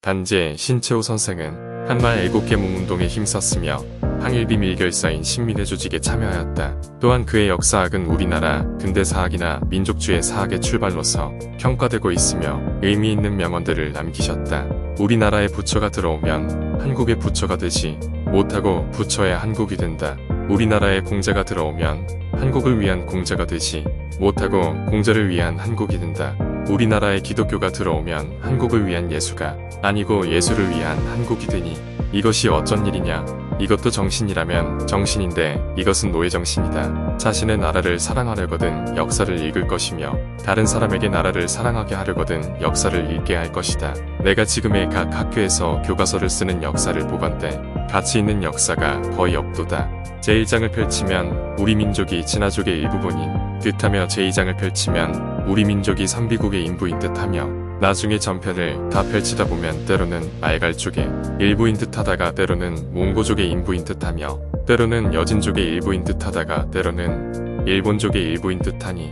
단재 신채호 선생은 한말 애국계몽 운동에 힘썼으며 항일비 밀결사인 신민의 조직에 참여하였다. 또한 그의 역사학은 우리나라 근대사학이나 민족주의 사학의 출발로서 평가되고 있으며 의미 있는 명언들을 남기셨다. 우리나라에 부처가 들어오면 한국의 부처가 되지 못하고 부처의 한국이 된다. 우리나라에 공자가 들어오면 한국을 위한 공자가 되지 못하고 공자를 위한 한국이 된다. 우리나라에 기독교가 들어오면 한국을 위한 예수가 아니고 예수를 위한 한국이 되니 이것이 어쩐 일이냐. 이것도 정신이라면 정신인데 이것은 노예정신이다. 자신의 나라를 사랑하려거든 역사를 읽을 것이며 다른 사람에게 나라를 사랑하게 하려거든 역사를 읽게 할 것이다. 내가 지금의 각 학교에서 교과서를 쓰는 역사를 보건대 가치 있는 역사가 거의 없도다. 제1장을 펼치면 우리 민족이 진화족의 일부분인 듯하며 제2장을 펼치면 우리 민족이 선비국의 인부인 듯하며 나중에 전편을 다 펼치다 보면 때로는 말갈족의 일부인 듯하다가 때로는 몽고족의 인부인 듯하며 때로는 여진족의 일부인 듯하다가 때로는 일본족의 일부인 듯하니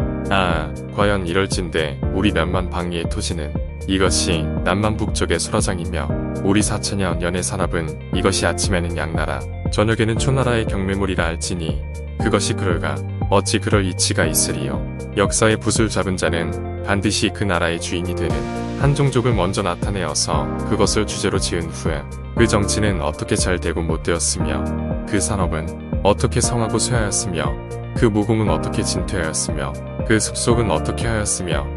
과연 이럴진데 우리 몇만 방위의 토지는 이것이 남만북쪽의 소라장이며 우리 4천여 년의 산업은 이것이 아침에는 양나라 저녁에는 초나라의 경매물이라 할지니 그것이 그럴까 어찌 그럴 이치가 있으리요. 역사의 붓을 잡은 자는 반드시 그 나라의 주인이 되는 한 종족을 먼저 나타내어서 그것을 주제로 지은 후에 그 정치는 어떻게 잘 되고 못 되었으며 그 산업은 어떻게 성하고 쇠하였으며 그 무공은 어떻게 진퇴하였으며 그 습속은 어떻게 하였으며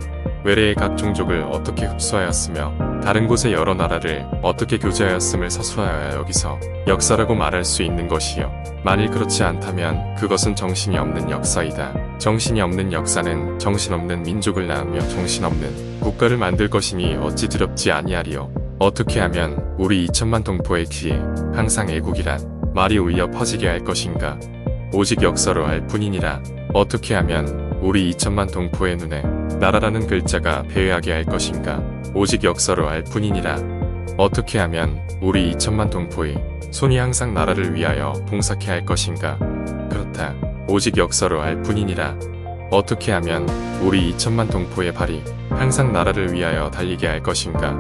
외래의 각 종족을 어떻게 흡수하였으며 다른 곳의 여러 나라를 어떻게 교제하였음을 서술하여야 여기서 역사라고 말할 수 있는 것이요. 만일 그렇지 않다면 그것은 정신이 없는 역사이다. 정신이 없는 역사는 정신없는 민족을 낳으며 정신없는 국가를 만들 것이니 어찌 두렵지 아니하리요. 어떻게 하면 우리 2천만 동포의 귀에 항상 애국이란 말이 울려 퍼지게 할 것인가. 오직 역사로 알 뿐이니라. 어떻게 하면 우리 2천만 동포의 눈에 나라라는 글자가 배회하게 할 것인가. 오직 역사로 알 뿐이니라. 어떻게 하면 우리 2천만 동포의 손이 항상 나라를 위하여 봉사케 할 것인가. 그렇다. 오직 역사로 알 뿐이니라. 어떻게 하면 우리 2천만 동포의 발이 항상 나라를 위하여 달리게 할 것인가.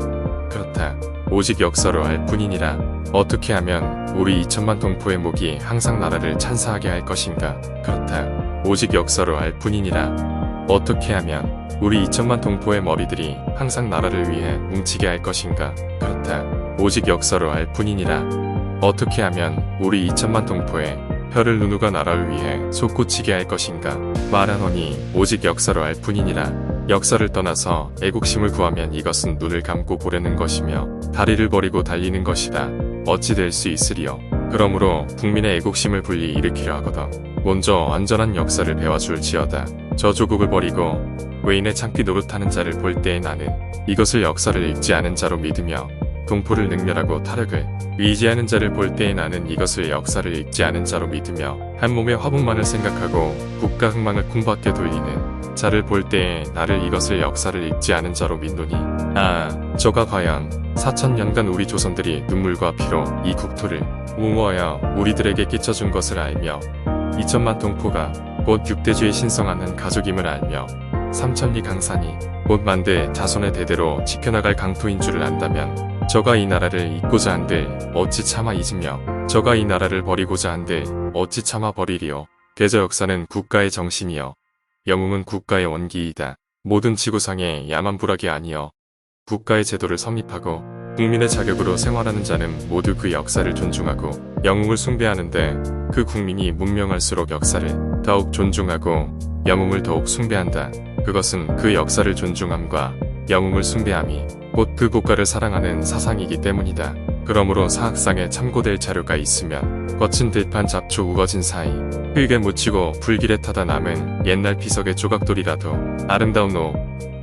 그렇다. 오직 역사로 알 뿐이니라. 어떻게 하면 우리 2천만 동포의 목이 항상 나라를 찬사하게 할 것인가. 그렇다. 오직 역사로 알 뿐이니라. 어떻게 하면 우리 2천만 동포의 머리들이 항상 나라를 위해 뭉치게 할 것인가. 그렇다. 오직 역사로 알 뿐이니라. 어떻게 하면 우리 2천만 동포의 혀를 누누가 나라를 위해 솟구치게 할 것인가. 말하노니 오직 역사로 알 뿐이니라. 역사를 떠나서 애국심을 구하면 이것은 눈을 감고 보려는 것이며 다리를 버리고 달리는 것이다. 어찌 될 수 있으리요. 그러므로 국민의 애국심을 분리 일으키려 하거든 먼저 완전한 역사를 배워줄지어다. 저 조국을 버리고 외인의 창피 노릇하는 자를 볼 때에 나는 이것을 역사를 읽지 않은 자로 믿으며 동포를 능멸하고 타력을 의지하는 자를 볼 때에 나는 이것을 역사를 읽지 않은 자로 믿으며 한 몸의 화분만을 생각하고 국가 흥망을 콩밖에 돌리는 자를 볼 때에 나를 이것을 역사를 읽지 않은 자로 믿노니 저가 과연 4천년간 우리 조선들이 눈물과 피로 이 국토를 웅호하여 우리들에게 끼쳐준 것을 알며 2천만 동포가 곧 6대주에 신성하는 가족임을 알며 3천리 강산이 곧 만대 자손의 대대로 지켜나갈 강토인 줄을 안다면 저가 이 나라를 잊고자 한들 어찌 차마 잊으며 저가 이 나라를 버리고자 한들 어찌 차마 버리리요. 대저 역사는 국가의 정신이여 영웅은 국가의 원기이다. 모든 지구상의 야만불악이 아니여 국가의 제도를 성립하고 국민의 자격으로 생활하는 자는 모두 그 역사를 존중하고 영웅을 숭배하는데 그 국민이 문명할수록 역사를 더욱 존중하고 영웅을 더욱 숭배한다. 그것은 그 역사를 존중함과 영웅을 숭배함이 곧 그 국가를 사랑하는 사상이기 때문이다. 그러므로 사학상에 참고될 자료가 있으면 거친 들판 잡초 우거진 사이 흙에 묻히고 불길에 타다 남은 옛날 피석의 조각돌이라도 아름다운 옷,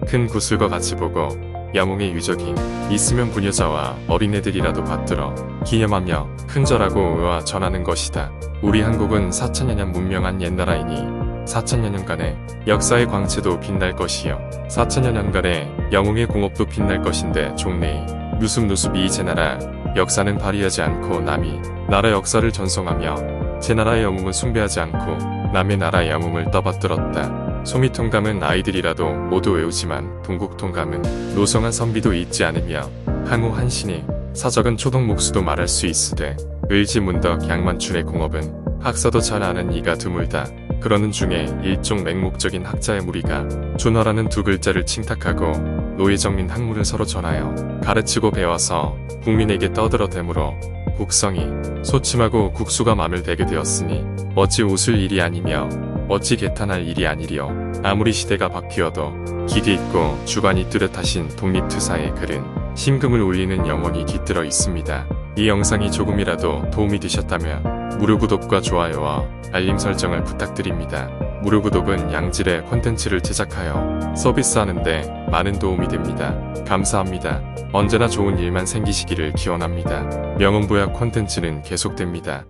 큰 구슬과 같이 보고 영웅의 유적이 있으면 부녀자와 어린애들이라도 받들어 기념하며 큰절하고 의와 전하는 것이다. 우리 한국은 4천여 년 문명한 옛나라이니 4천여 년간의 역사의 광채도 빛날 것이요 4천여 년간의 영웅의 공업도 빛날 것인데 종래의 누습누습이 제 나라 역사는 발휘하지 않고 남이 나라 역사를 전송하며 제 나라의 영웅은 숭배하지 않고 남의 나라의 영웅을 떠받들었다. 소미통감은 아이들이라도 모두 외우지만 동국통감은 노성한 선비도 잊지 않으며 항우 한신이 사적은 초동목수도 말할 수 있으되 의지문덕 양만춘의 공업은 학사도 잘 아는 이가 드물다. 그러는 중에 일종 맹목적인 학자의 무리가 준허라는 두 글자를 칭탁하고 노예정민 학문을 서로 전하여 가르치고 배워서 국민에게 떠들어대므로 국성이 소침하고 국수가 맘을 대게 되었으니 어찌 웃을 일이 아니며 어찌 개탄할 일이 아니리요. 아무리 시대가 바뀌어도 길이 있고 주관이 뚜렷하신 독립투사의 글은 심금을 울리는 영혼이 깃들어 있습니다. 이 영상이 조금이라도 도움이 되셨다면 무료구독과 좋아요와 알림 설정을 부탁드립니다. 무료구독은 양질의 콘텐츠를 제작하여 서비스하는데 많은 도움이 됩니다. 감사합니다. 언제나 좋은 일만 생기시기를 기원합니다. 명언부약 콘텐츠는 계속됩니다.